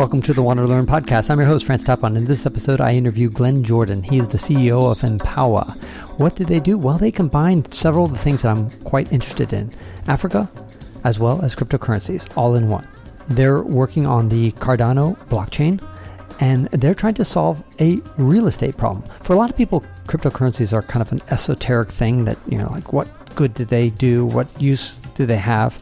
Welcome to the WanderLearn podcast. I'm your host, Tapon. In this episode, I interview Glen Jordan. He is the CEO of Empowa. What do they do? Well, they combine several of the things that I'm quite interested in. Africa, as well as cryptocurrencies, all in one. They're working on the Cardano blockchain, and they're trying to solve a real estate problem. For a lot of people, cryptocurrencies are kind of an esoteric thing that, like what good do they do? What use do they have?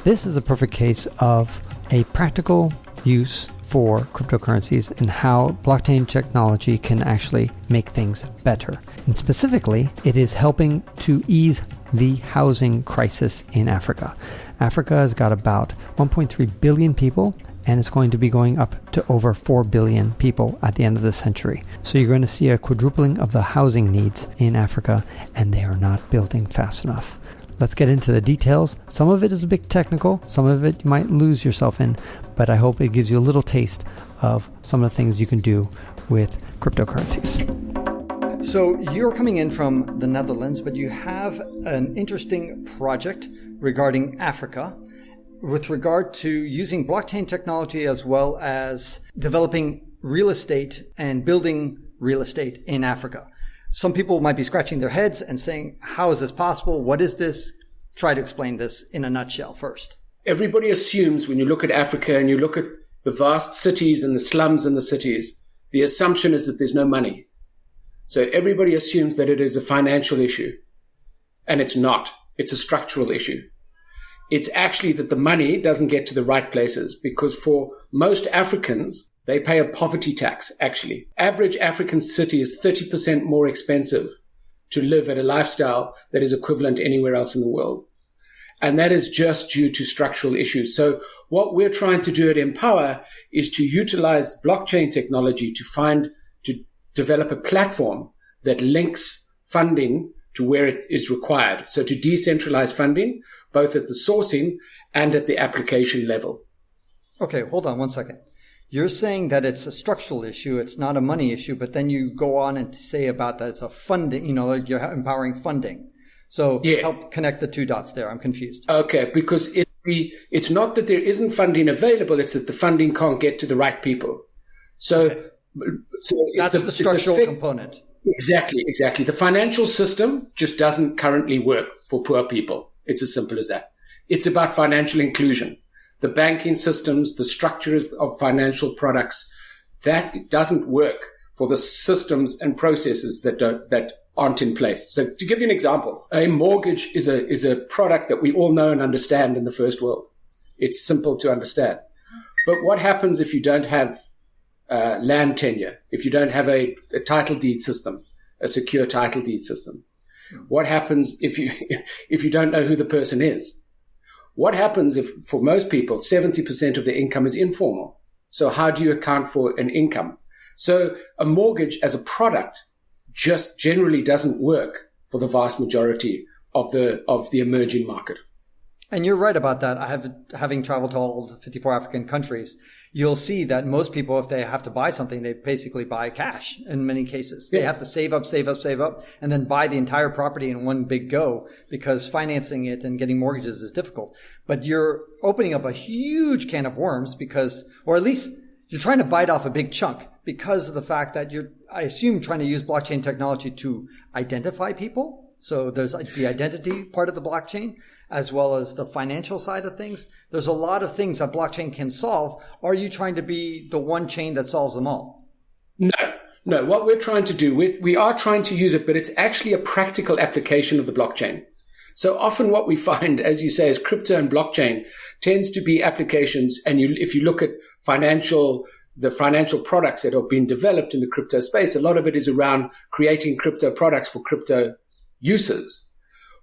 This is a perfect case of a practical use for cryptocurrencies and how blockchain technology can actually make things better. And specifically, it is helping to ease the housing crisis in Africa. Africa has got about 1.3 billion people, and it's going to be going up to over 4 billion people at the end of the century. So you're going to see a quadrupling of the housing needs in Africa, and they are not building fast enough. Let's get into the details. Some of it is a bit technical. Some of it you might lose yourself in, but I hope it gives you a little taste of some of the things you can do with cryptocurrencies. So you're coming in from the Netherlands, but you have an interesting project regarding Africa with regard to using blockchain technology as well as developing real estate and building real estate in Africa. Some people might be scratching their heads and saying, how is this possible? What is this? Try to explain this in a nutshell first. Everybody assumes when you look at Africa and you look at the vast cities and the slums in the cities, the assumption is that there's no money. So everybody assumes that it is a financial issue. And it's not. It's a structural issue. It's actually that the money doesn't get to the right places because for most Africans, they pay a poverty tax, actually. Average African city is 30% more expensive to live at a lifestyle that is equivalent anywhere else in the world. And that is just due to structural issues. So what we're trying to do at Empowa is to utilize blockchain technology to develop a platform that links funding to where it is required. So to decentralize funding, both at the sourcing and at the application level. Okay, hold on one second. You're saying that it's a structural issue, it's not a money issue, but then you go on and say about that it's a funding, like you're empowering funding. So Help connect the two dots there. I'm confused. Okay, because it's not that there isn't funding available, it's that the funding can't get to the right people. So that's the structural component. Exactly. The financial system just doesn't currently work for poor people. It's as simple as that. It's about financial inclusion. The banking systems, the structures of financial products, that doesn't work for the systems and processes that aren't in place. So to give you an example, a mortgage is a product that we all know and understand in the first world. It's simple to understand. But what happens if you don't have land tenure, if you don't have a title deed system, a secure title deed system? What happens if you don't know who the person is? What happens if, for most people, 70% of their income is informal? So how do you account for an income? So a mortgage as a product just generally doesn't work for the vast majority of the emerging market. And you're right about that. Having traveled to all 54 African countries, you'll see that most people, if they have to buy something, they basically buy cash in many cases. Yeah. They have to save up, and then buy the entire property in one big go because financing it and getting mortgages is difficult. But you're opening up a huge can of worms or at least you're trying to bite off a big chunk because of the fact that I assume, trying to use blockchain technology to identify people. So there's the identity part of the blockchain, as well as the financial side of things. There's a lot of things that blockchain can solve. Are you trying to be the one chain that solves them all? No. What we're trying to do, we are trying to use it, but it's actually a practical application of the blockchain. So often what we find, as you say, is crypto and blockchain tends to be applications. And if you look at the financial products that are being developed in the crypto space, a lot of it is around creating crypto products for crypto users.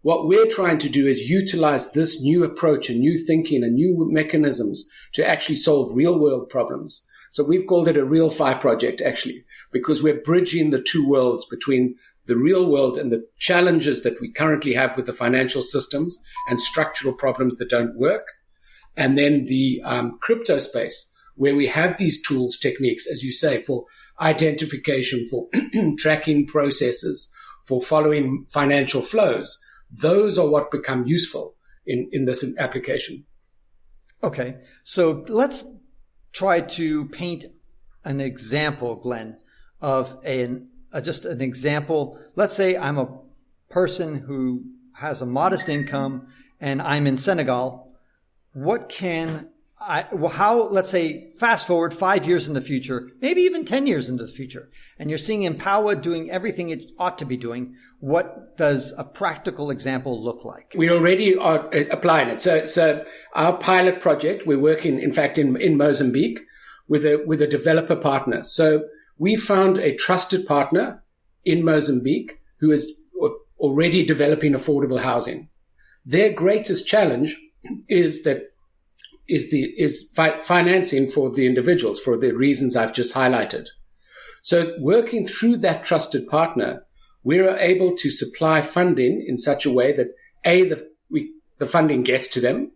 What we're trying to do is utilize this new approach and new thinking and new mechanisms to actually solve real world problems. So we've called it a real fi project, actually, because we're bridging the two worlds between the real world and the challenges that we currently have with the financial systems and structural problems that don't work. And then the crypto space, where we have these tools, techniques, as you say, for identification, for tracking processes, for following financial flows. Those are what become useful in this application. Okay. So let's try to paint an example, Glenn, of just an example. Let's say I'm a person who has a modest income and I'm in Senegal. Let's say, fast forward 5 years in the future, maybe even 10 years into the future, and you're seeing Empowa doing everything it ought to be doing. What does a practical example look like? We already are applying it. So our pilot project, we're working, in fact, in Mozambique with a developer partner. So we found a trusted partner in Mozambique who is already developing affordable housing. Their greatest challenge is financing for the individuals for the reasons I've just highlighted. So working through that trusted partner, we're able to supply funding in such a way that the funding gets to them,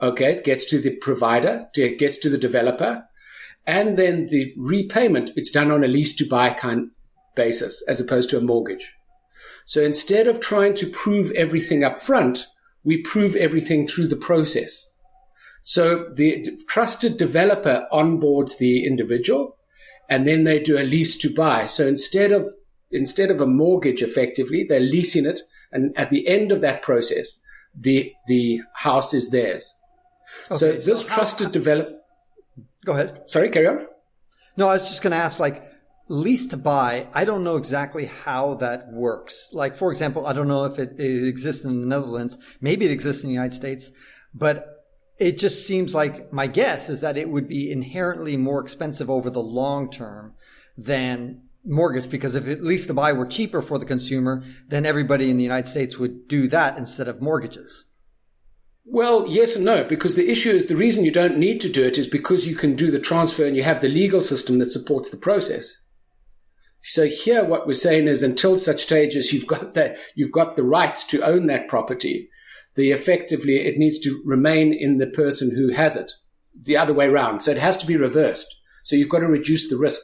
okay, it gets to the provider, it gets to the developer, and then the repayment, it's done on a lease to buy kind basis as opposed to a mortgage. So instead of trying to prove everything up front, we prove everything through the process. So the trusted developer onboards the individual, and then they do a lease to buy. So instead of a mortgage, effectively, they're leasing it, and at the end of that process, the house is theirs. Okay, so this trusted developer. Go ahead. Sorry, carry on. No, I was just going to ask, lease to buy, I don't know exactly how that works. Like, for example, I don't know if it exists in the Netherlands. Maybe it exists in the United States, but it just seems like my guess is that it would be inherently more expensive over the long term than mortgage, because if lease to buy were cheaper for the consumer, then everybody in the United States would do that instead of mortgages. Well, yes and no, because the issue is the reason you don't need to do it is because you can do the transfer and you have the legal system that supports the process. So here what we're saying is until such stage as you've got the right to own that property, effectively it needs to remain in the person who has it, the other way around. So it has to be reversed. So you've got to reduce the risk.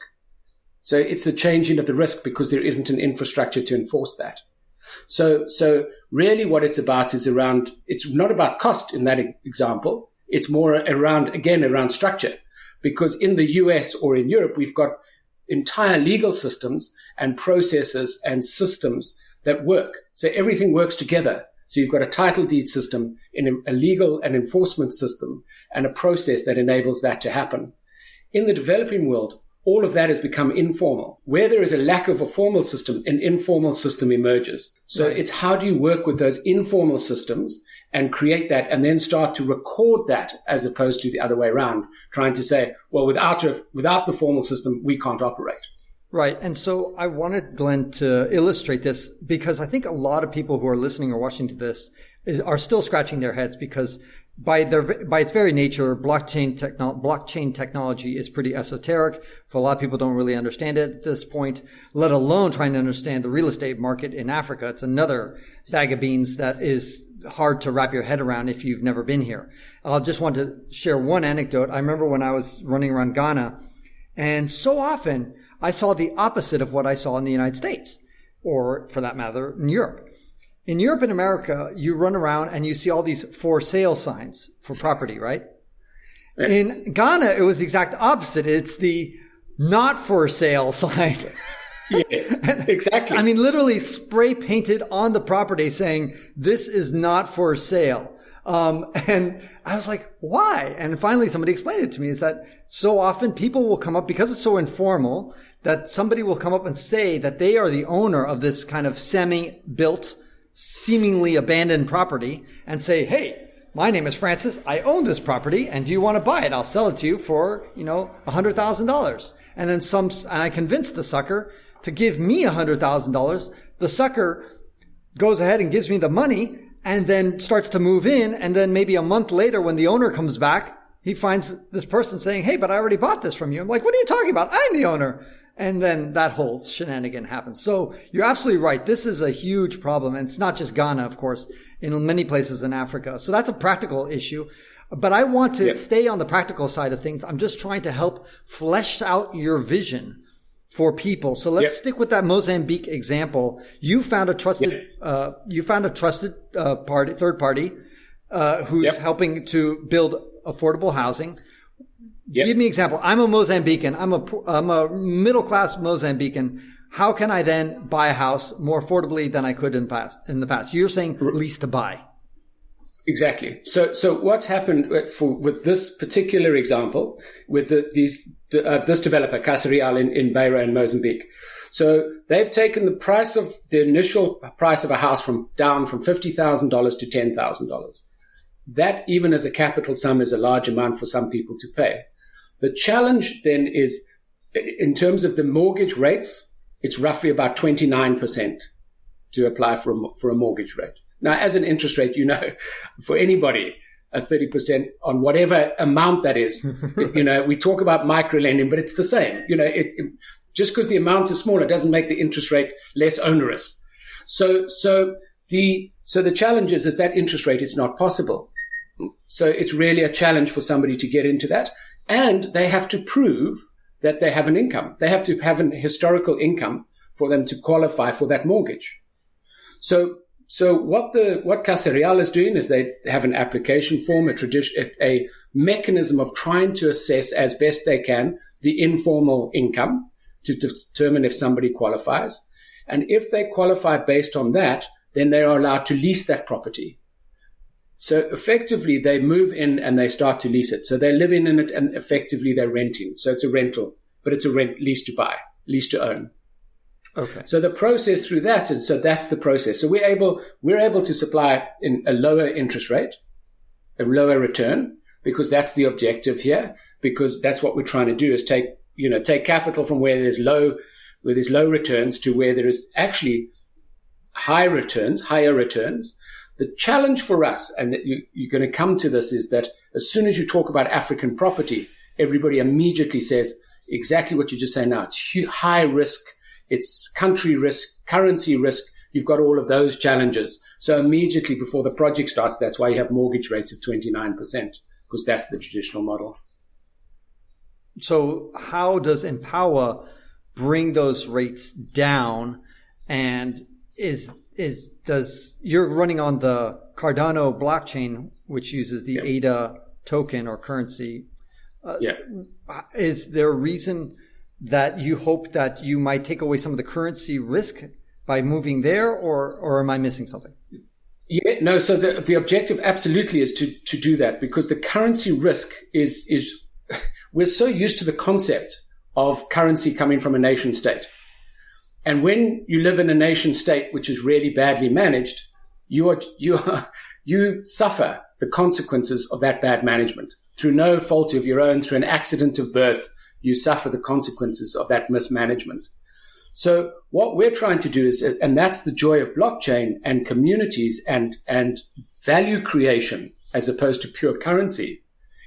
So it's the changing of the risk because there isn't an infrastructure to enforce that. So really what it's about is it's not about cost in that example. It's more around structure, because in the US or in Europe, we've got entire legal systems and processes and systems that work. So everything works together. So you've got a title deed system, a legal and enforcement system, and a process that enables that to happen. In the developing world, all of that has become informal. Where there is a lack of a formal system, an informal system emerges. So It's how do you work with those informal systems and create that and then start to record that as opposed to the other way around, trying to say, well, without the formal system, we can't operate. Right. And so I wanted Glenn to illustrate this because I think a lot of people who are listening or watching to this are still scratching their heads because by its very nature, blockchain technology is pretty esoteric. For a lot of people don't really understand it at this point, let alone trying to understand the real estate market in Africa. It's another bag of beans that is hard to wrap your head around if you've never been here. I'll just want to share one anecdote. I remember when I was running around Ghana, and so often I saw the opposite of what I saw in the United States, or for that matter, in Europe. In Europe and America, you run around and you see all these for sale signs for property, right? Yeah. In Ghana, it was the exact opposite. It's the not for sale sign. Yeah, exactly. I mean, literally spray painted on the property saying, this is not for sale. And I was like, why? And finally somebody explained it to me, is that so often people will come up, because it's so informal, that somebody will come up and say that they are the owner of this kind of semi-built, seemingly abandoned property and say, hey, my name is Francis. I own this property. And do you want to buy it? I'll sell it to you for, $100,000. And then and I convinced the sucker to give me $100,000. The sucker goes ahead and gives me the money and then starts to move in. And then maybe a month later, when the owner comes back, he finds this person saying, hey, but I already bought this from you. I'm like, what are you talking about? I'm the owner. And then that whole shenanigan happens. So you're absolutely right. This is a huge problem. And it's not just Ghana, of course, in many places in Africa. So that's a practical issue. But I want to stay on the practical side of things. I'm just trying to help flesh out your vision for people. So let's stick with that Mozambique example. You found a trusted, third party, who's helping to build affordable housing. Give me an example. I'm a Mozambican. I'm a middle-class Mozambican. How can I then buy a house more affordably than I could in the past? You're saying lease to buy. Exactly. So what's happened with this particular example with this developer, Casa Real in Beira in Mozambique. So they've taken the initial price of a house down from $50,000 to $10,000. That, even as a capital sum, is a large amount for some people to pay. The challenge then is, in terms of the mortgage rates, it's roughly about 29% to apply for a mortgage rate. Now, as an interest rate, for anybody, a 30% on whatever amount that is, we talk about micro lending, but it's the same. Just because the amount is smaller doesn't make the interest rate less onerous. So the challenge is that interest rate is not possible. So it's really a challenge for somebody to get into that. And they have to prove that they have an income. They have to have an historical income for them to qualify for that mortgage. So what Casa Real is doing is they have an application form, a mechanism of trying to assess as best they can the informal income to determine if somebody qualifies. And if they qualify based on that, then they are allowed to lease that property. So effectively, they move in and they start to lease it. So they're living in it and effectively they're renting. So it's a rental, but it's a lease to buy, lease to own. Okay. So the process through that is, so that's the process. So we're able to supply in a lower interest rate, a lower return, because that's the objective here, because that's what we're trying to do is take capital from where there's low returns to where there is actually higher returns. The challenge for us, and you're going to come to this, is that as soon as you talk about African property, everybody immediately says exactly what you just say now. It's high risk. It's country risk, currency risk. You've got all of those challenges. So immediately before the project starts, that's why you have mortgage rates of 29%, because that's the traditional model. So how does Empowa bring those rates down? And you're running on the Cardano blockchain, which uses the ADA token or currency. Is there a reason that you hope that you might take away some of the currency risk by moving there, or am I missing something? Yeah, no. So the objective absolutely is to do that, because the currency risk is we're so used to the concept of currency coming from a nation state. And when you live in a nation state which is really badly managed, you suffer the consequences of that bad management through no fault of your own, through an accident of birth. You suffer the consequences of that mismanagement. So what we're trying to do is, and that's the joy of blockchain and communities and value creation as opposed to pure currency,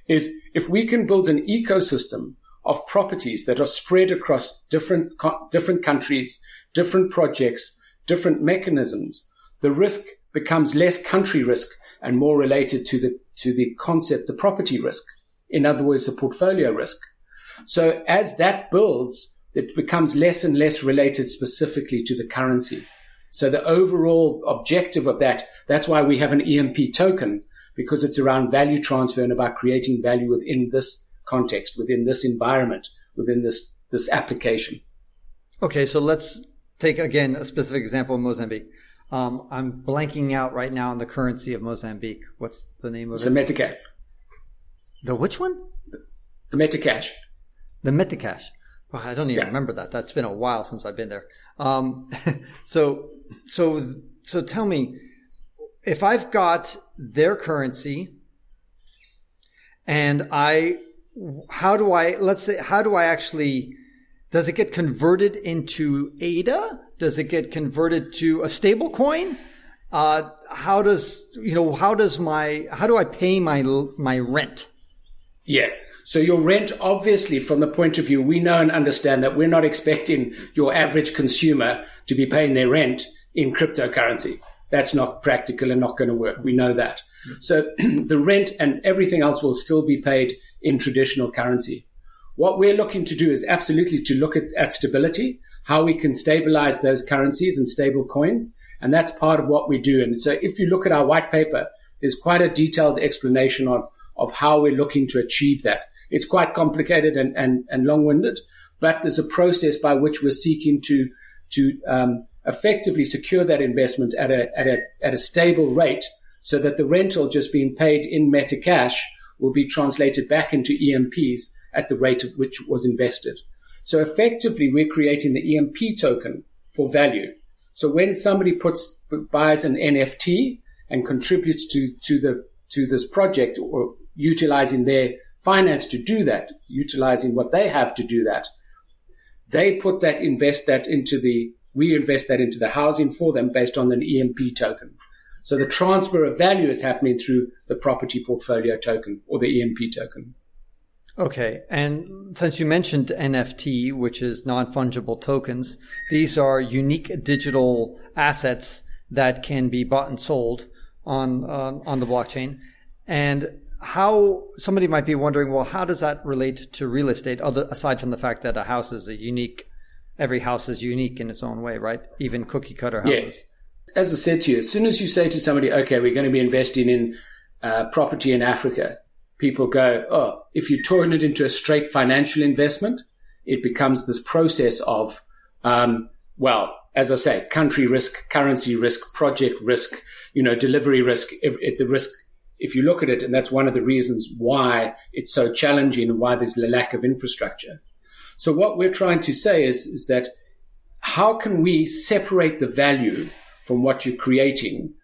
is if we can build an ecosystem of properties that are spread across different countries, different projects, different mechanisms, the risk becomes less country risk and more related to the concept, the property risk. In other words, the portfolio risk. So as that builds, it becomes less and less related specifically to the currency. So the overall objective of that's why we have an EMP token, because it's around value transfer and about creating value within this context, within this environment, within this application. Okay, so let's take again a specific example of Mozambique. I'm blanking out right now on the currency of Mozambique. What's the name of it? The Metacash. The which one? The Metacash. The Metacash. Well, I don't even remember that. That's been a while since I've been there. So tell me, if I've got their currency and does it get converted into ADA? Does it get converted to a stable coin? How do I pay my rent? Yeah. So your rent, obviously, from the point of view, we know and understand that we're not expecting your average consumer to be paying their rent in cryptocurrency. That's not practical and not going to work. We know that. So the rent and everything else will still be paid in traditional currency. What we're looking to do is absolutely to look at stability, how we can stabilize those currencies and stable coins. And that's part of what we do. And so if you look at our white paper, there's quite a detailed explanation of how we're looking to achieve that. It's quite complicated and long-winded, but there's a process by which we're seeking to effectively secure that investment at a stable rate, so that the rental just being paid in Metacash will be translated back into EMPs at the rate at which it was invested. So effectively, we're creating the EMP token for value. So when somebody buys an NFT and contributes to this project, or utilizing their finance to do that, utilizing what they have to do that, we invest that into the housing for them based on an EMP token. So the transfer of value is happening through the property portfolio token, or the EMP token. Okay. And since you mentioned NFT, which is non-fungible tokens, these are unique digital assets that can be bought and sold on the blockchain. And how somebody might be wondering, well, how does that relate to real estate, aside from the fact that a house is every house is unique in its own way, right? Even cookie cutter houses. Yeah. As I said to you, as soon as you say to somebody, okay, we're going to be investing in property in Africa, people go, oh, if you turn it into a straight financial investment, it becomes this process of, as I say, country risk, currency risk, project risk, delivery risk, the risk. If you look at it, and that's one of the reasons why it's so challenging and why there's a lack of infrastructure. So what we're trying to say is that how can we separate the value from what you're creating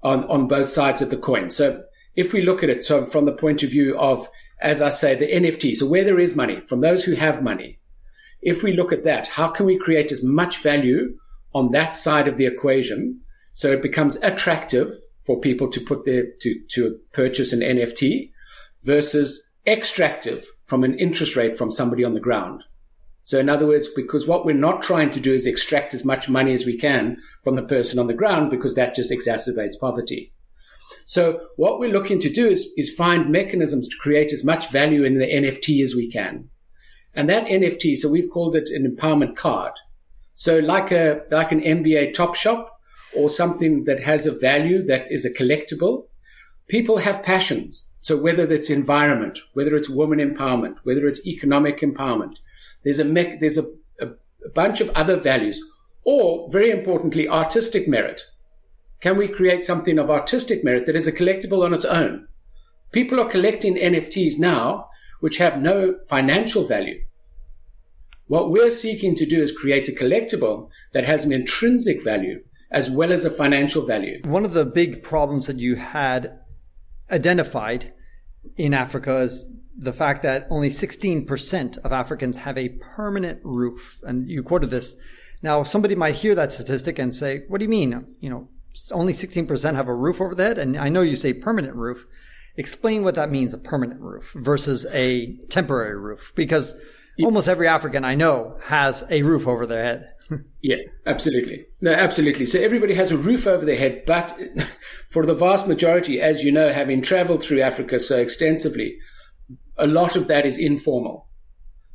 on both sides of the coin? So if we look at it from the point of view of, as I say, the NFT, so where there is money, from those who have money, if we look at that, how can we create as much value on that side of the equation so it becomes attractive for people to to purchase an NFT, versus extractive from an interest rate from somebody on the ground? So in other words, because what we're not trying to do is extract as much money as we can from the person on the ground, because that just exacerbates poverty. So what we're looking to do is find mechanisms to create as much value in the NFT as we can. And that NFT, so we've called it an empowerment card. So like an NBA Top Shop, or something that has a value that is a collectible. People have passions. So whether it's environment, whether it's women empowerment, whether it's economic empowerment, there's a bunch of other values, or very importantly, artistic merit. Can we create something of artistic merit that is a collectible on its own? People are collecting NFTs now, which have no financial value. What we're seeking to do is create a collectible that has an intrinsic value as well as a financial value. One of the big problems that you had identified in Africa is the fact that only 16% of Africans have a permanent roof. And you quoted this. Now, somebody might hear that statistic and say, what do you mean? Only 16% have a roof over their head? And I know you say permanent roof. Explain what that means, a permanent roof versus a temporary roof, because almost every African I know has a roof over their head. Yeah, absolutely. No, absolutely. So everybody has a roof over their head, but for the vast majority, as you know, having traveled through Africa so extensively, a lot of that is informal.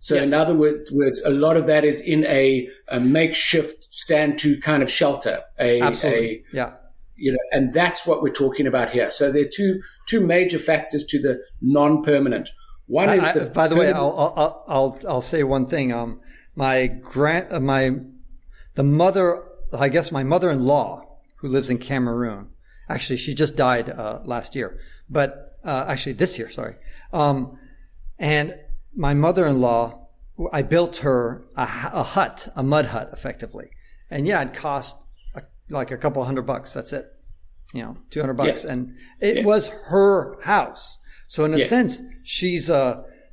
So yes. In other words, a lot of that is in a makeshift stand-to kind of shelter. Absolutely. Yeah. And that's what we're talking about here. So there are two major factors to the non-permanent. One is by the way, I'll say one thing. My mother-in-law, who lives in Cameroon, actually, she just died last year, but actually this year, sorry. And my mother-in-law, I built her a mud hut, effectively. And yeah, it cost like a couple $100. That's it. $200. Yeah. And it was her house. So in a sense,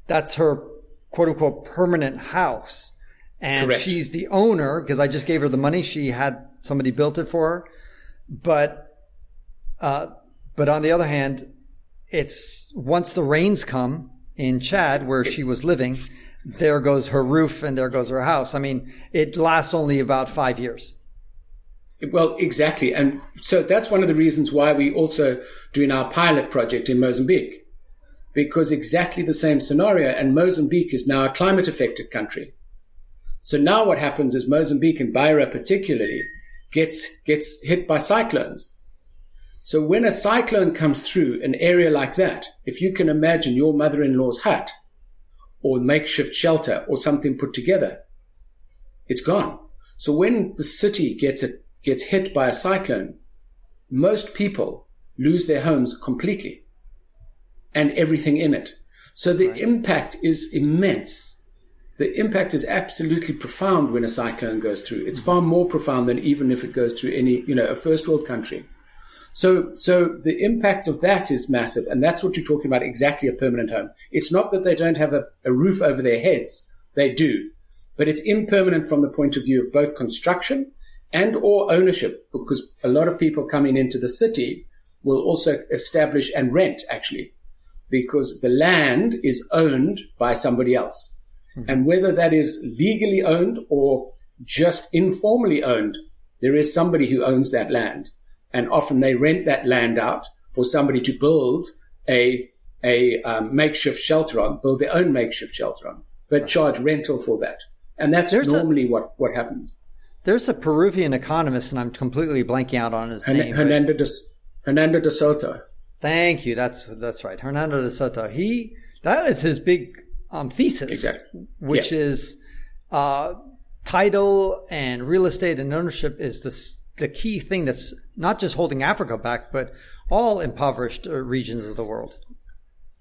that's her quote unquote permanent house. And correct. She's the owner because I just gave her the money. She had somebody built it for her. But on the other hand, it's once the rains come in Chad where she was living, there goes her roof and there goes her house. I mean, it lasts only about 5 years. Well, exactly. And so that's one of the reasons why we also doing our pilot project in Mozambique, because exactly the same scenario. And Mozambique is now a climate affected country. So now what happens is Mozambique and Beira particularly gets hit by cyclones. So when a cyclone comes through an area like that, if you can imagine your mother-in-law's hut, or makeshift shelter or something put together, it's gone. So when the city gets hit by a cyclone, most people lose their homes completely and everything in it. So the impact is immense. The impact is absolutely profound when a cyclone goes through. It's far more profound than even if it goes through any, a first world country. So the impact of that is massive. And that's what you're talking about, exactly a permanent home. It's not that they don't have a roof over their heads. They do. But it's impermanent from the point of view of both construction and or ownership, because a lot of people coming into the city will also establish and rent, actually, because the land is owned by somebody else. Mm-hmm. And whether that is legally owned or just informally owned, there is somebody who owns that land. And often they rent that land out for somebody to build a makeshift shelter on, build their own makeshift shelter on, but charge rental for that. And that's normally what happens. There's a Peruvian economist, and I'm completely blanking out on his name. Hernando de Soto. Thank you. That's right. Hernando de Soto. That is his big thesis, exactly. Which is title and real estate and ownership is the key thing that's not just holding Africa back, but all impoverished regions of the world.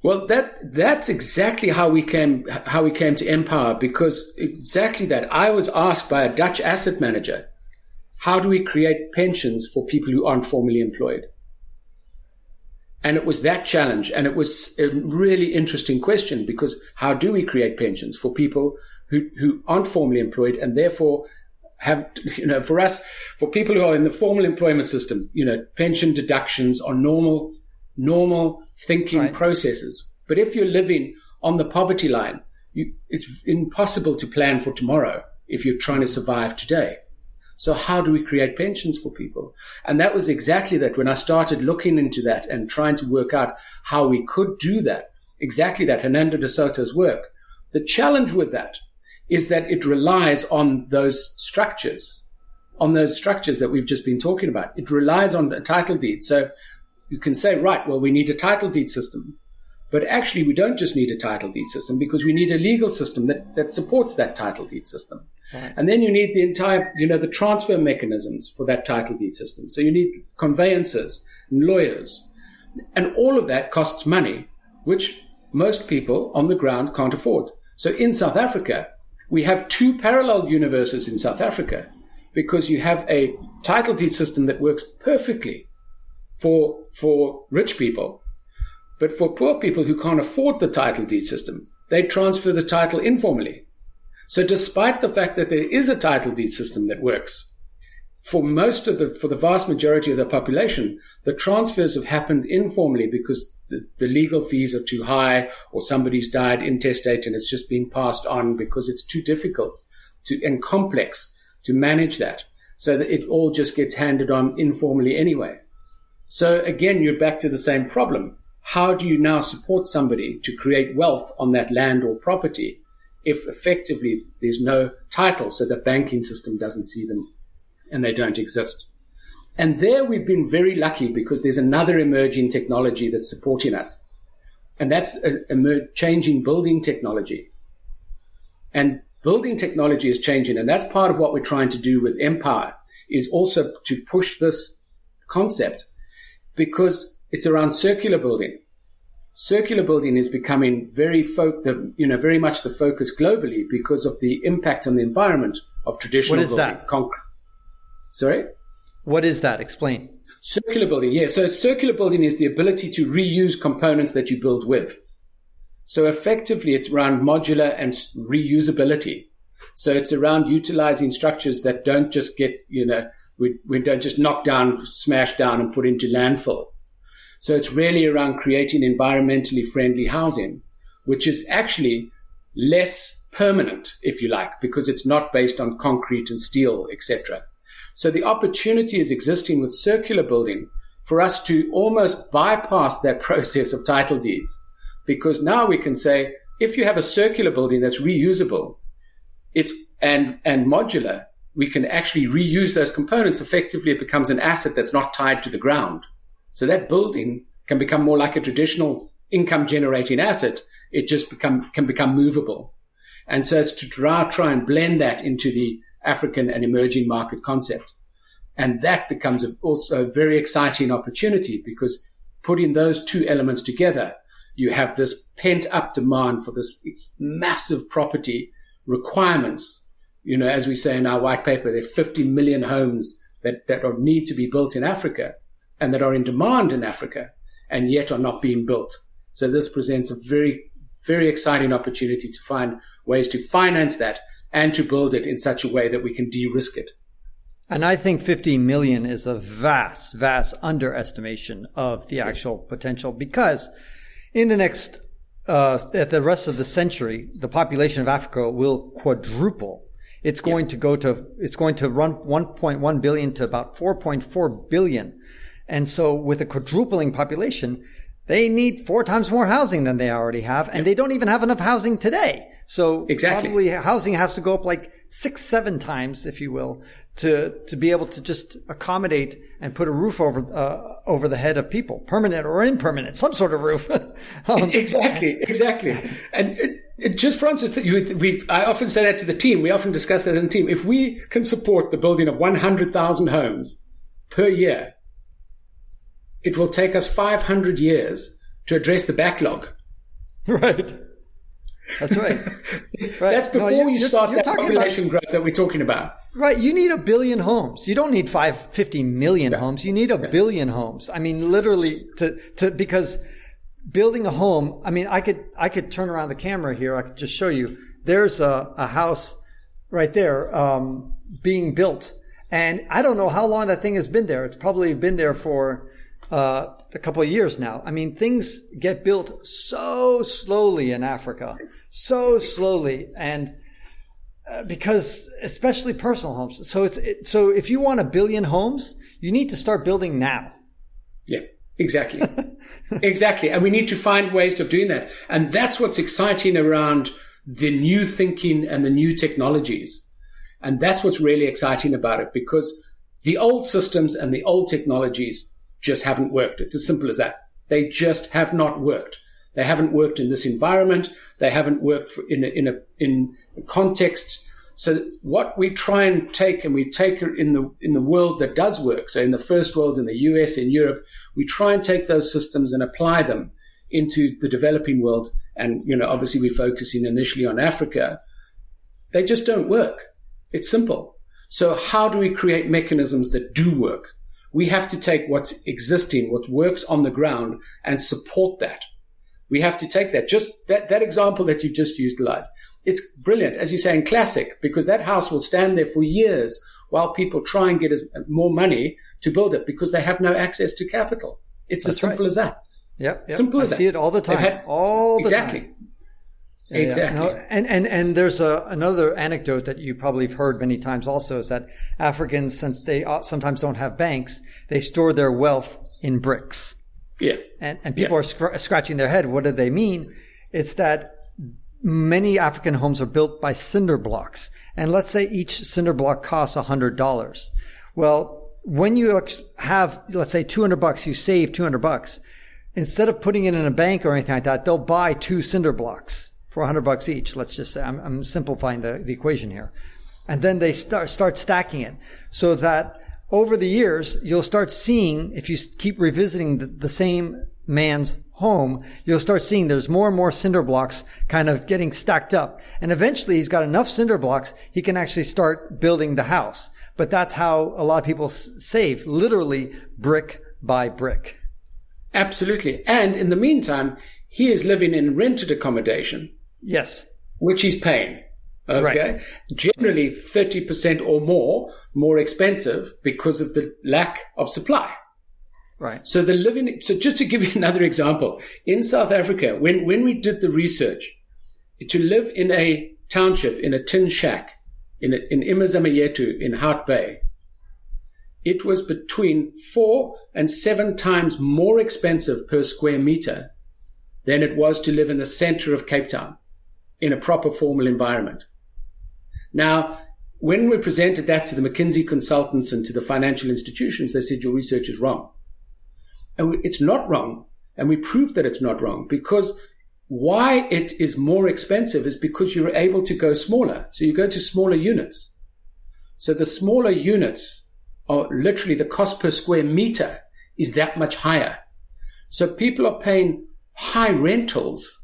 Well, that's exactly how we came to Empowa, because exactly that. I was asked by a Dutch asset manager, how do we create pensions for people who aren't formally employed? And it was that challenge. And it was a really interesting question, because how do we create pensions for people who aren't formally employed and therefore have, for us, for people who are in the formal employment system, pension deductions are normal thinking processes. But if you're living on the poverty line, it's impossible to plan for tomorrow if you're trying to survive today. So how do we create pensions for people? And that was exactly that. When I started looking into that and trying to work out how we could do that, exactly that, Hernando de Soto's work. The challenge with that is that it relies on those structures that we've just been talking about. It relies on a title deed. So you can say, right, well, we need a title deed system. But actually, we don't just need a title deed system, because we need a legal system that supports that title deed system. Right. And then you need the entire, the transfer mechanisms for that title deed system. So you need conveyancers and lawyers. And all of that costs money, which most people on the ground can't afford. So in South Africa, we have two parallel universes in South Africa, because you have a title deed system that works perfectly for rich people. But for poor people who can't afford the title deed system, they transfer the title informally. So despite the fact that there is a title deed system that works, for the vast majority of the population, the transfers have happened informally because the legal fees are too high, or somebody's died intestate and it's just been passed on because it's too difficult and complex to manage that. So that it all just gets handed on informally anyway. So again, you're back to the same problem. How do you now support somebody to create wealth on that land or property if effectively there's no title, so the banking system doesn't see them and they don't exist? And there we've been very lucky, because there's another emerging technology that's supporting us. And that's changing building technology. And building technology is changing. And that's part of what we're trying to do with Empowa, is also to push this concept, because it's around circular building. Circular building is becoming very much the focus globally because of the impact on the environment of traditional building. What is that? Concrete. Sorry? What is that? Explain. Circular building, yeah. So circular building is the ability to reuse components that you build with. So effectively, it's around modular and reusability. So it's around utilizing structures that don't just get, we don't just knock down, smash down and put into landfill. So it's really around creating environmentally friendly housing, which is actually less permanent, if you like, because it's not based on concrete and steel, etc. So the opportunity is existing with circular building for us to almost bypass that process of title deeds, because now we can say, if you have a circular building that's reusable, and modular, we can actually reuse those components. Effectively, it becomes an asset that's not tied to the ground. So that building can become more like a traditional income-generating asset it just can become movable. And so it's to try and blend that into the African and emerging market concept. And that becomes also a very exciting opportunity, because putting those two elements together, you have this pent-up demand for this massive property requirements. As we say in our white paper, there are 50 million homes that need to be built in Africa and that are in demand in Africa and yet are not being built. So this presents a very, very exciting opportunity to find ways to finance that and to build it in such a way that we can de-risk it. And I think 50 million is a vast, vast underestimation of the actual potential, because in the next, at the rest of the century, the population of Africa will quadruple. It's going to run 1.1 billion to about 4.4 billion. And so with a quadrupling population, they need 4 times more housing than they already have. And they don't even have enough housing today. So probably housing has to go up like 6-7 times, if you will, to be able to just accommodate and put a roof over the head of people, permanent or impermanent, some sort of roof. Exactly. And just, Francis, I often say that to the team. We often discuss that in the team. If we can support the building of 100,000 homes per year, it will take us 500 years to address the backlog. Right. That's right. That's before you start that population growth that we're talking about. Right. You need 1 billion homes. You don't need 50 million homes. You need 1 billion homes. I mean, literally because building a home, I mean, I could turn around the camera here. I could just show you. There's a house right there, being built. And I don't know how long that thing has been there. It's probably been there for a couple of years now. I mean, things get built so slowly in Africa, so slowly, and because especially personal homes. So so if you want 1 billion homes, you need to start building now. Yeah, exactly, exactly, and we need to find ways of doing that. And that's what's exciting around the new thinking and the new technologies. And that's what's really exciting about it, because the old systems and the old technologies just haven't worked. It's as simple as that. They just have not worked. They haven't worked in this environment. They haven't worked in a context. So what we try and take, and we take it in the world that does work. So in the first world, in the US, in Europe, we try and take those systems and apply them into the developing world. And, obviously we're focusing initially on Africa. They just don't work. It's simple. So how do we create mechanisms that do work? We have to take what's existing, what works on the ground, and support that. We have to take that. Just that example that you've just utilized. It's brilliant, as you say, and classic, because that house will stand there for years while people try and get more money to build it, because they have no access to capital. It's as simple as that. Yep. Simple as that. I see it all the time. Exactly. Time. Exactly. No, and there's another anecdote that you probably have heard many times also, is that Africans, since they sometimes don't have banks, they store their wealth in bricks. Yeah. And people are scratching their head. What do they mean? It's that many African homes are built by cinder blocks. And let's say each cinder block costs $100. Well, when you have, let's say $200, you save $200. Instead of putting it in a bank or anything like that, they'll buy 2 cinder blocks for $100 each. Let's just say, I'm simplifying the equation here. And then they start stacking it, so that over the years, you'll start seeing, if you keep revisiting the same man's home, you'll start seeing there's more and more cinder blocks kind of getting stacked up. And eventually he's got enough cinder blocks, he can actually start building the house. But that's how a lot of people save, literally brick by brick. Absolutely. And in the meantime, he is living in rented accommodation. Yes. Which he's paying. Okay. Right. Generally 30% or more expensive because of the lack of supply. Right. So just to give you another example, in South Africa, when we did the research, to live in a township, in a tin shack, in Imazamayetu in Hout Bay, it was between 4 and 7 times more expensive per square meter than it was to live in the center of Cape Town in a proper formal environment. Now, when we presented that to the McKinsey consultants and to the financial institutions, they said, your research is wrong. And it's not wrong. And we proved that it's not wrong, because why it is more expensive is because you're able to go smaller. So you go to smaller units. So the smaller units are literally the cost per square meter is that much higher. So people are paying high rentals.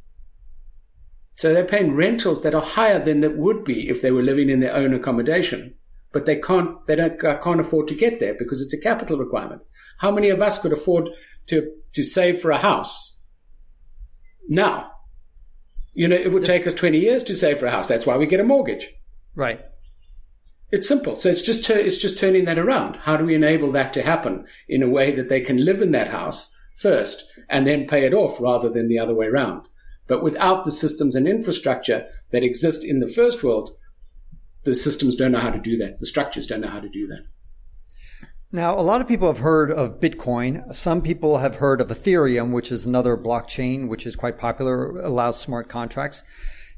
So they're paying rentals that are higher than that would be if they were living in their own accommodation. But they can't afford to get there because it's a capital requirement. How many of us could afford to save for a house? Now, it would take us 20 years to save for a house. That's why we get a mortgage. Right. It's simple. So it's just turning that around. How do we enable that to happen in a way that they can live in that house first and then pay it off rather than the other way around? But without the systems and infrastructure that exist in the first world, the systems don't know how to do that. The structures don't know how to do that. Now, a lot of people have heard of Bitcoin. Some people have heard of Ethereum, which is another blockchain, which is quite popular, allows smart contracts.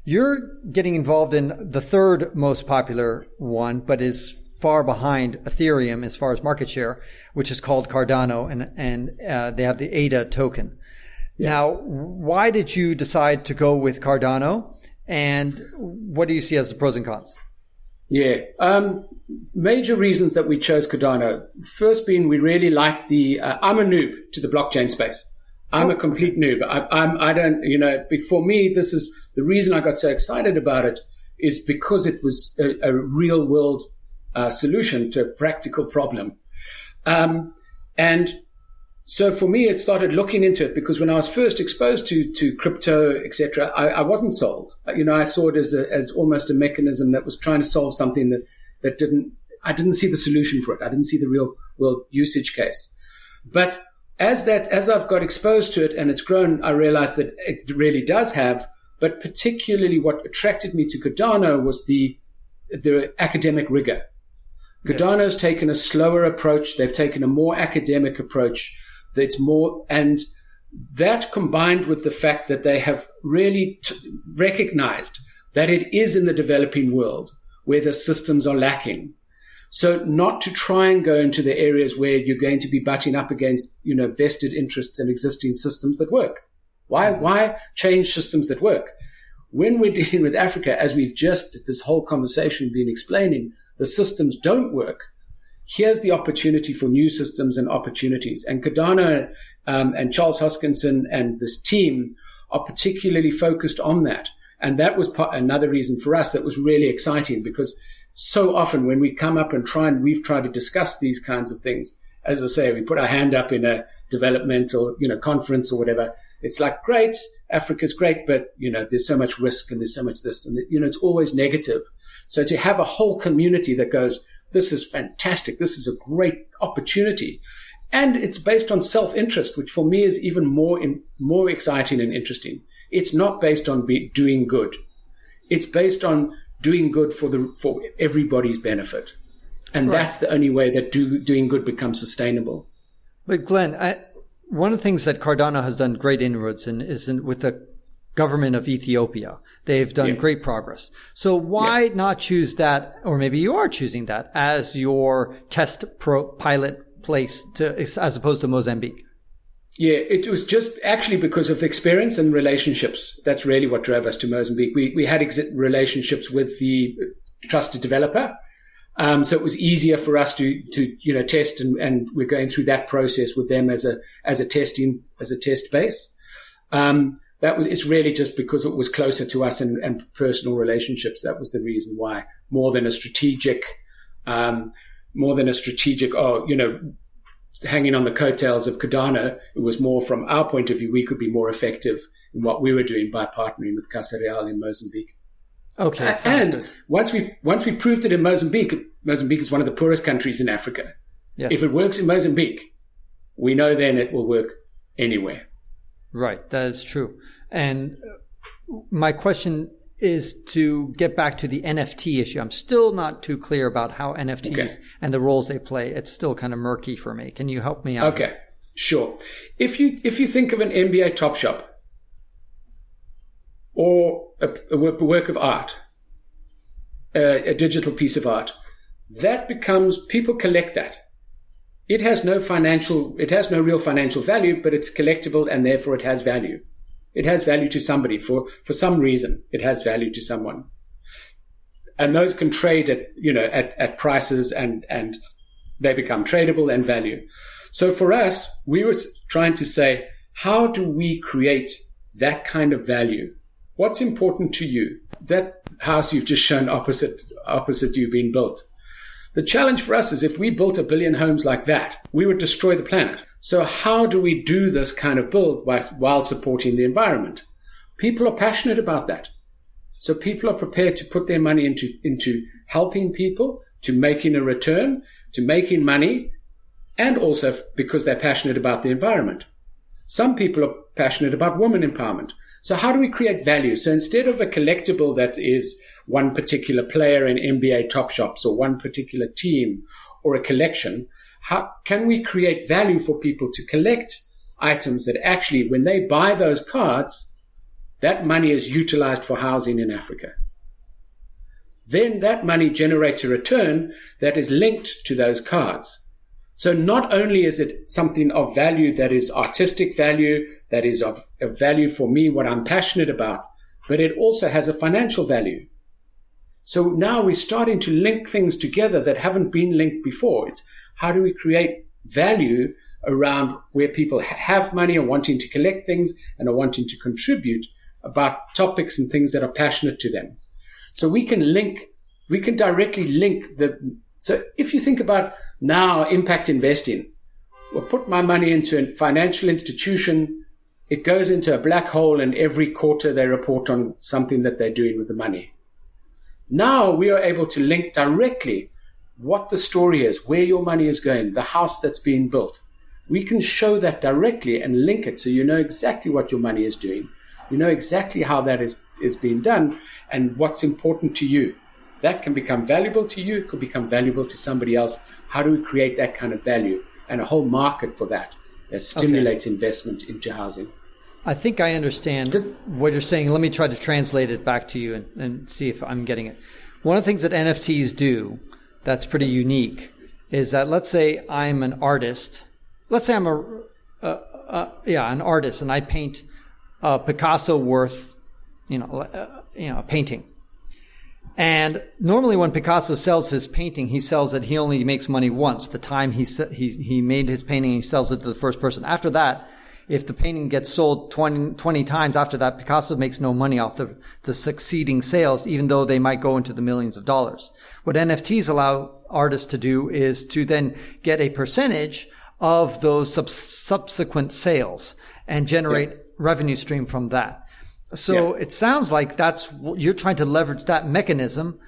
You're getting involved in the third most popular one, but is far behind Ethereum as far as market share, which is called Cardano, and they have the ADA token. Yeah. Now, why did you decide to go with Cardano, and what do you see as the pros and cons? Yeah. Major reasons that we chose Cardano. First being we really like I'm a noob to the blockchain space. I'm a complete noob. I don't, for me, this is the reason I got so excited about it is because it was a real world solution to a practical problem. And so for me, it started looking into it because when I was first exposed to crypto, etc., I wasn't sold. I saw it as almost a mechanism that was trying to solve something that I didn't see the solution for it. I didn't see the real world usage case. But as I've got exposed to it and it's grown, I realized that it really does have, but particularly what attracted me to Cardano was the academic rigor. Cardano's taken a slower approach. They've taken a more academic approach. That's more, and that combined with the fact that they have really recognized that it is in the developing world where the systems are lacking. So not to try and go into the areas where you're going to be butting up against, vested interests and existing systems that work. Why change systems that work? When we're dealing with Africa, as we've just this whole conversation been explaining, the systems don't work. Here's the opportunity for new systems and opportunities. And Cardano and Charles Hoskinson and this team are particularly focused on that. And that was another reason for us that was really exciting because so often when we come up and we've tried to discuss these kinds of things, as I say, we put our hand up in a developmental, conference or whatever. It's like, great, Africa's great, but, there's so much risk and there's so much this and, it's always negative. So to have a whole community that goes, this is fantastic. This is a great opportunity. And it's based on self-interest, which for me is even more exciting and interesting. It's not based on doing good. It's based on doing good for everybody's benefit. And that's the only way that doing good becomes sustainable. But Glenn, one of the things that Cardano has done great inroads in is with the government of Ethiopia. They've done great progress. So why not choose that, or maybe you are choosing that as your test pilot place as opposed to Mozambique? Yeah, it was just actually because of experience and relationships. That's really what drove us to Mozambique. We had relationships with the trusted developer. So it was easier for us to test and we're going through that process with them as a test base. It's really just because it was closer to us and personal relationships. That was the reason why, more than a strategic, hanging on the coattails of Cardano. It was more from our point of view, we could be more effective in what we were doing by partnering with Casa Real in Mozambique. Okay. And once we proved it in Mozambique is one of the poorest countries in Africa. Yes. If it works in Mozambique, we know then it will work anywhere. Right. That is true. And my question is to get back to the NFT issue. I'm still not too clear about how NFTs and the roles they play. It's still kind of murky for me. Can you help me out? Okay, sure. If you think of an NBA Top Shop or a work of art, a digital piece of art, that becomes, people collect that. It has no real financial value, but it's collectible and therefore it has value. It has value to somebody for some reason. It has value to someone. And those can trade at prices and they become tradable and value. So for us, we were trying to say, how do we create that kind of value? What's important to you? That house you've just shown opposite you being built. The challenge for us is if we built 1 billion homes like that, we would destroy the planet. So how do we do this kind of build while supporting the environment? People are passionate about that. So people are prepared to put their money into helping people, to making a return, to making money, and also because they're passionate about the environment. Some people are passionate about women empowerment. So how do we create value? So instead of a collectible that is one particular player in NBA Top Shops or one particular team or a collection, how can we create value for people to collect items that actually, when they buy those cards, that money is utilized for housing in Africa? Then that money generates a return that is linked to those cards. So not only is it something of value that is artistic value, that is of value for me, what I'm passionate about, but it also has a financial value. So now we're starting to link things together that haven't been linked before. It's how do we create value around where people have money and wanting to collect things and are wanting to contribute about topics and things that are passionate to them. So we can directly link so if you think about now impact investing, well, put my money into a financial institution, it goes into a black hole and every quarter they report on something that they're doing with the money. Now we are able to link directly what the story is, where your money is going, the house that's being built. We can show that directly and link it so you know exactly what your money is doing. You know exactly how that is being done and what's important to you. That can become valuable to you. It could become valuable to somebody else. How do we create that kind of value and a whole market for that stimulates investment into housing? I think I understand what you're saying. Let me try to translate it back to you and see if I'm getting it. One of the things that NFTs do that's pretty unique is that, let's say I'm an artist. Let's say I'm an artist and I paint a Picasso worth, a painting. And normally when Picasso sells his painting, he sells it, he only makes money once. The time he made his painting, he sells it to the first person. After that, if the painting gets sold 20 times after that, Picasso makes no money off the succeeding sales, even though they might go into the millions of dollars. What NFTs allow artists to do is to then get a percentage of those subsequent sales and generate revenue stream from that. So it sounds like you're trying to leverage that mechanism,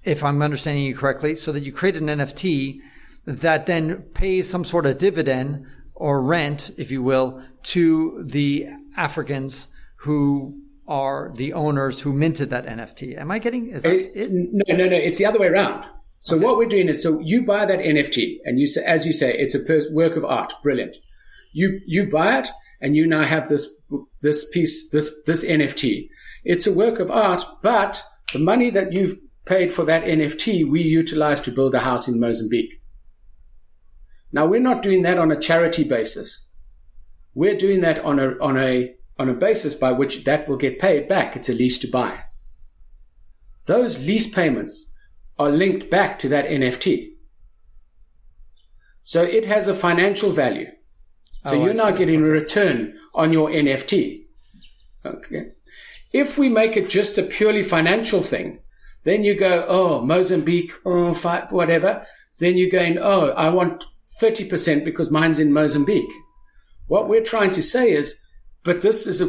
if I'm understanding you correctly, so that you create an NFT that then pays some sort of dividend or rent, if you will, to the Africans who are the owners who minted that NFT. Am I getting, is that it? No, it's the other way around. So what we're doing is, so you buy that NFT and you say, as you say, it's a work of art. Brilliant. You buy it and you now have this piece, this NFT. It's a work of art, but the money that you've paid for that NFT, we utilize to build a house in Mozambique. Now, we're not doing that on a charity basis. We're doing that on a basis by which that will get paid back. It's a lease to buy. Those lease payments are linked back to that NFT. So it has a financial value. So you're now getting a return on your NFT. Okay. If we make it just a purely financial thing, then you go, Mozambique, whatever. Then you're going, I want 30% because mine's in Mozambique. What we're trying to say is, but this has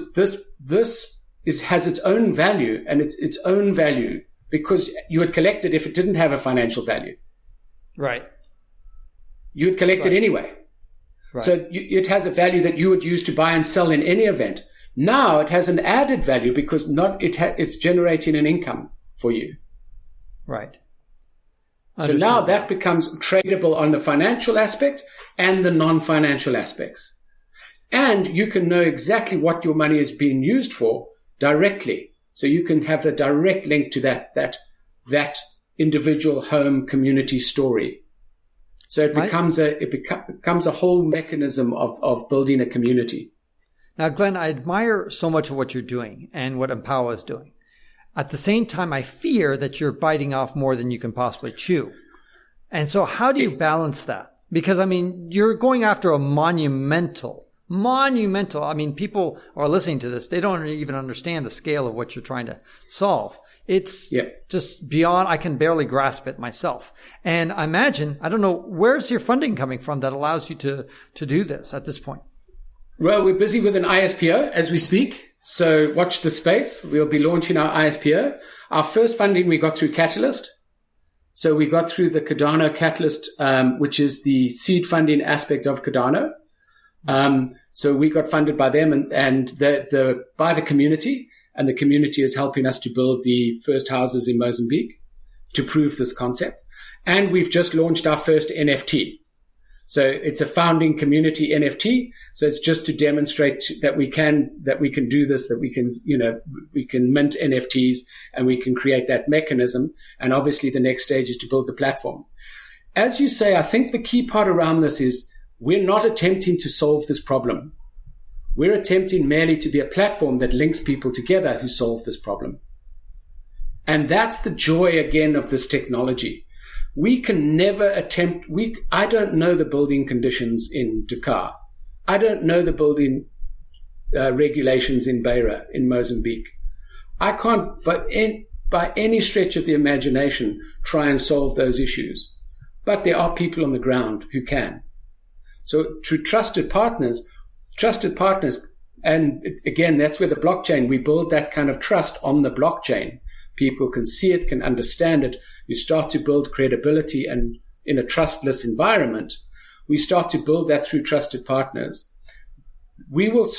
its own value, and it's its own value because you would collect it if it didn't have a financial value. Right. You would collect it anyway. Right. So it has a value that you would use to buy and sell in any event. Now it has an added value because it's generating an income for you. Right. So now that becomes tradable on the financial aspect and the non-financial aspects. And you can know exactly what your money is being used for directly. So you can have a direct link to that individual home community story. So it becomes a whole mechanism of building a community. Now, Glenn, I admire so much of what you're doing and what Empowa is doing. At the same time, I fear that you're biting off more than you can possibly chew. And so how do you balance that? Because, I mean, you're going after a monumental, I mean, people are listening to this. They don't even understand the scale of what you're trying to solve. It's just beyond, I can barely grasp it myself. And I imagine, I don't know, where's your funding coming from that allows you to do this at this point? Well, we're busy with an ISPO as we speak. So watch the space. We'll be launching our ISPO. Our first funding we got through Catalyst. So we got through the Cardano Catalyst, which is the seed funding aspect of Cardano. So we got funded by them and by the community. And the community is helping us to build the first houses in Mozambique to prove this concept. And we've just launched our first NFT. So it's a founding community NFT. So it's just to demonstrate that we can do this, that we can mint NFTs and we can create that mechanism. And obviously the next stage is to build the platform. As you say, I think the key part around this is we're not attempting to solve this problem. We're attempting merely to be a platform that links people together who solve this problem. And that's the joy again of this technology. We can never I don't know the building conditions in Dakar. I don't know the building regulations in Beira, in Mozambique. I can't, by any stretch of the imagination, try and solve those issues. But there are people on the ground who can. So through trusted partners, and again, that's where the blockchain, we build that kind of trust on the blockchain. People can see it, can understand it. You start to build credibility, and in a trustless environment, we start to build that through trusted partners. We will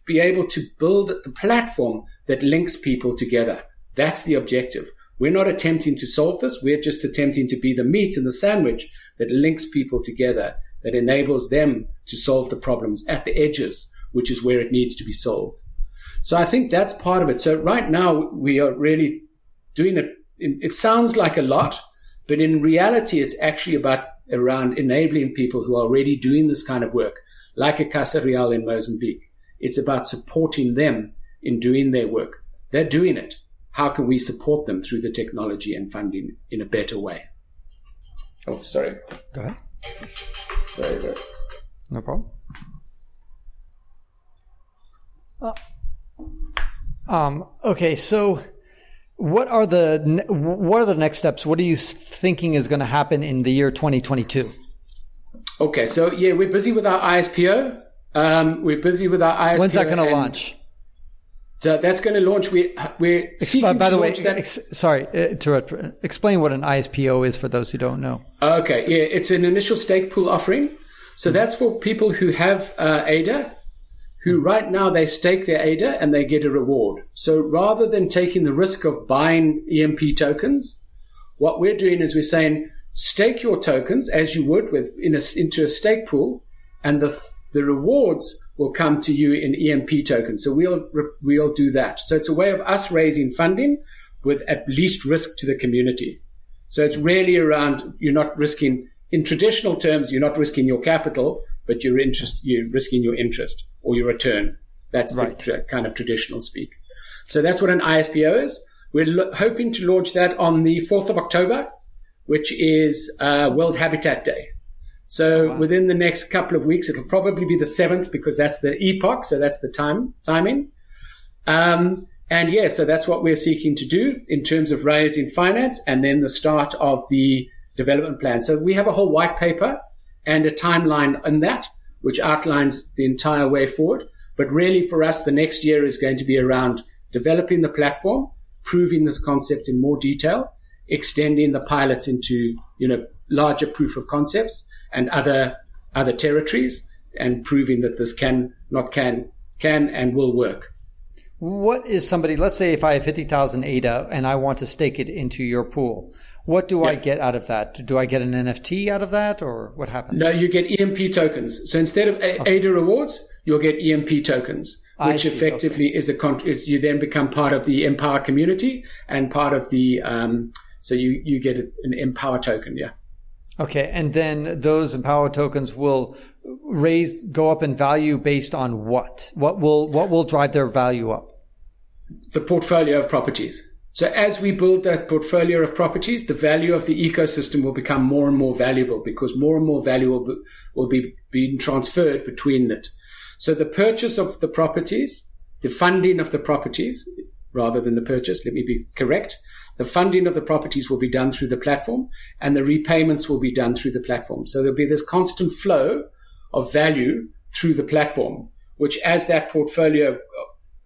be able to build the platform that links people together. That's the objective. We're not attempting to solve this. We're just attempting to be the meat in the sandwich that links people together, that enables them to solve the problems at the edges, which is where it needs to be solved. So I think that's part of it. So right now we are really doing it. It sounds like a lot, but in reality, it's actually around enabling people who are already doing this kind of work, like a Casa Real in Mozambique. It's about supporting them in doing their work. They're doing it. How can we support them through the technology and funding in a better way? Oh, sorry. Go ahead. Sorry. No problem. Okay, so what are the next steps? What are you thinking is going to happen in the year 2022? Okay, so we're busy with our ISPO. When's that going to launch? So that's going to launch. We're seeking by the to way, launch that. Explain what an ISPO is for those who don't know. Okay, it's an initial stake pool offering. So that's for people who have ADA, who right now they stake their ADA and they get a reward. So rather than taking the risk of buying EMP tokens, what we're doing is we're saying stake your tokens as you would into a stake pool, and the rewards will come to you in EMP tokens. So we'll do that. So it's a way of us raising funding with at least risk to the community. So it's really around, you're not risking, in traditional terms, you're not risking your capital, but you're risking your interest or your return. That's right. The kind of traditional speak. So that's what an ISPO is. We're hoping to launch that on the 4th of October, which is World Habitat Day. So within the next couple of weeks, it'll probably be the 7th because that's the epoch. So that's the timing. So that's what we're seeking to do in terms of raising finance and then the start of the development plan. So we have a whole white paper and a timeline on that, which outlines the entire way forward. But really for us, the next year is going to be around developing the platform, proving this concept in more detail, extending the pilots into, larger proof of concepts and other territories, and proving that this can and will work. What is somebody, let's say if I have 50,000 ADA and I want to stake it into your pool, what do I get out of that? Do I get an NFT out of that, or what happens? No, you get EMP tokens. So instead of ADA rewards, you'll get EMP tokens, which effectively is you then become part of the Empowa community and part of the, so you get an Empowa token, yeah. Okay, and then those Empowa tokens will go up in value based on what? What will drive their value up? The portfolio of properties. So as we build that portfolio of properties, the value of the ecosystem will become more and more valuable because more and more value will be being transferred between it. So the purchase of the properties, the funding of the properties, rather than the purchase, let me be correct. The funding of the properties will be done through the platform and the repayments will be done through the platform. So there'll be this constant flow of value through the platform, which as that portfolio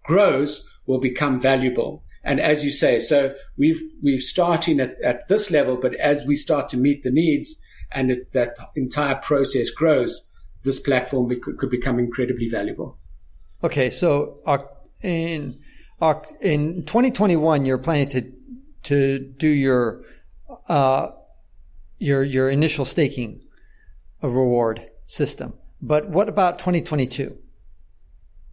grows will become valuable. And as you say, so we've starting at this level, but as we start to meet the needs and that entire process grows, this platform could become incredibly valuable. Okay, so in 2021, you're planning to do your initial staking reward system. But what about 2022?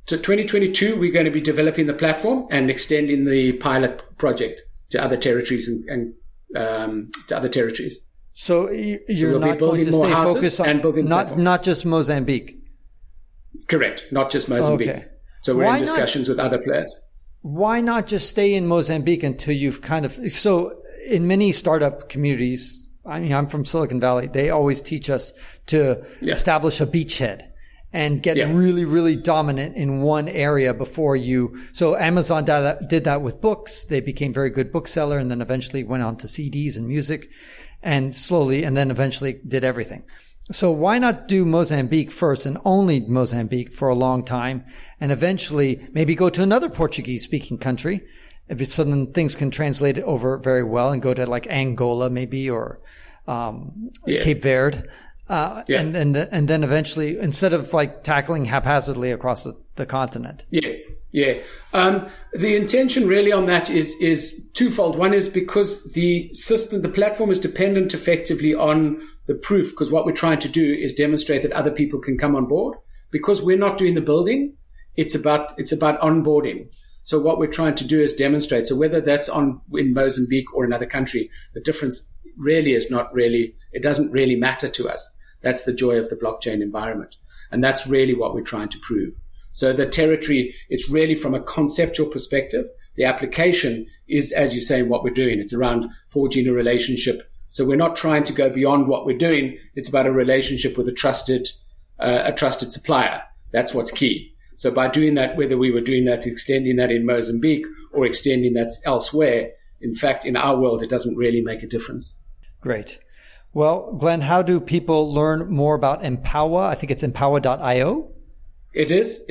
So 2022, we're going to be developing the platform and extending the pilot project to other territories and to other territories. So you're not going to stay focused on not just Mozambique. Correct, not just Mozambique. Okay. So we're in discussions with other players. Why not just stay in Mozambique until you've so in many startup communities, I mean, I'm from Silicon Valley, they always teach us to establish a beachhead and get really, really dominant in one area before you. So Amazon did that with books. They became very good bookseller and then eventually went on to CDs and music and then eventually did everything. So why not do Mozambique first and only Mozambique for a long time and eventually maybe go to another Portuguese speaking country so then things can translate it over very well and go to like Angola maybe or Cape Verde. And then eventually, instead of like tackling haphazardly across the continent. The intention really on that is twofold. One is because the system, the platform is dependent effectively on the proof, because what we're trying to do is demonstrate that other people can come on board. Because we're not doing the building, it's about onboarding. So what we're trying to do is demonstrate. So whether that's in Mozambique or another country, the difference really is it doesn't really matter to us. That's the joy of the blockchain environment. And that's really what we're trying to prove. So the territory, it's really from a conceptual perspective. The application is, as you say, what we're doing. It's around forging a relationship. So we're not trying to go beyond what we're doing. It's about a relationship with a trusted supplier. That's what's key. So by doing that, whether we were doing that, extending that in Mozambique or extending that elsewhere, in fact, in our world, it doesn't really make a difference. Great. Well, Glen, how do people learn more about Empowa? I think it's empowa.io. It is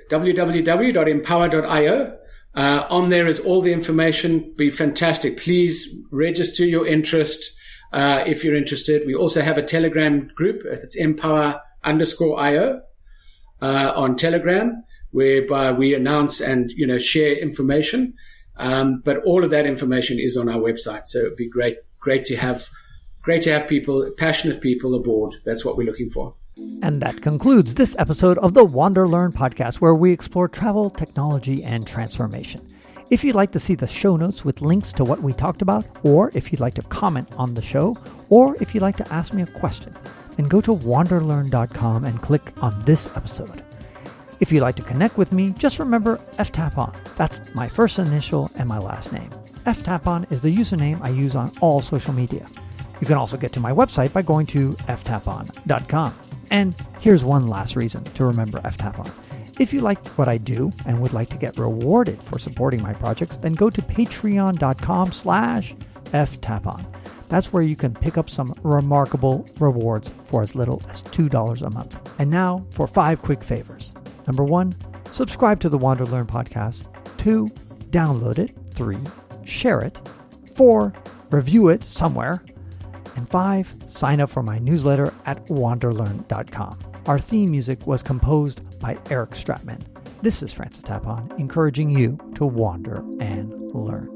www.empowa.io. On there is all the information. Be fantastic. Please register your interest if you're interested. We also have a Telegram group. It's Empowa_IO on Telegram, whereby we announce and share information. But all of that information is on our website. So it'd be great to have people, passionate people aboard. That's what we're looking for. And that concludes this episode of the WanderLearn podcast, where we explore travel, technology, and transformation. If you'd like to see the show notes with links to what we talked about, or if you'd like to comment on the show, or if you'd like to ask me a question, then go to WanderLearn.com and click on this episode. If you'd like to connect with me, just remember ftapon. That's my first initial and my last name. ftapon is the username I use on all social media. You can also get to my website by going to ftapon.com. And here's one last reason to remember ftapon. If you like what I do and would like to get rewarded for supporting my projects, then go to patreon.com/ftapon. That's where you can pick up some remarkable rewards for as little as $2 a month. And now for 5 quick favors. Number 1, subscribe to the WanderLearn podcast. 2, download it. 3, share it. 4, review it somewhere. And 5, sign up for my newsletter at WanderLearn.com. Our theme music was composed by Eric Stratman. This is Francis Tapon, encouraging you to wander and learn.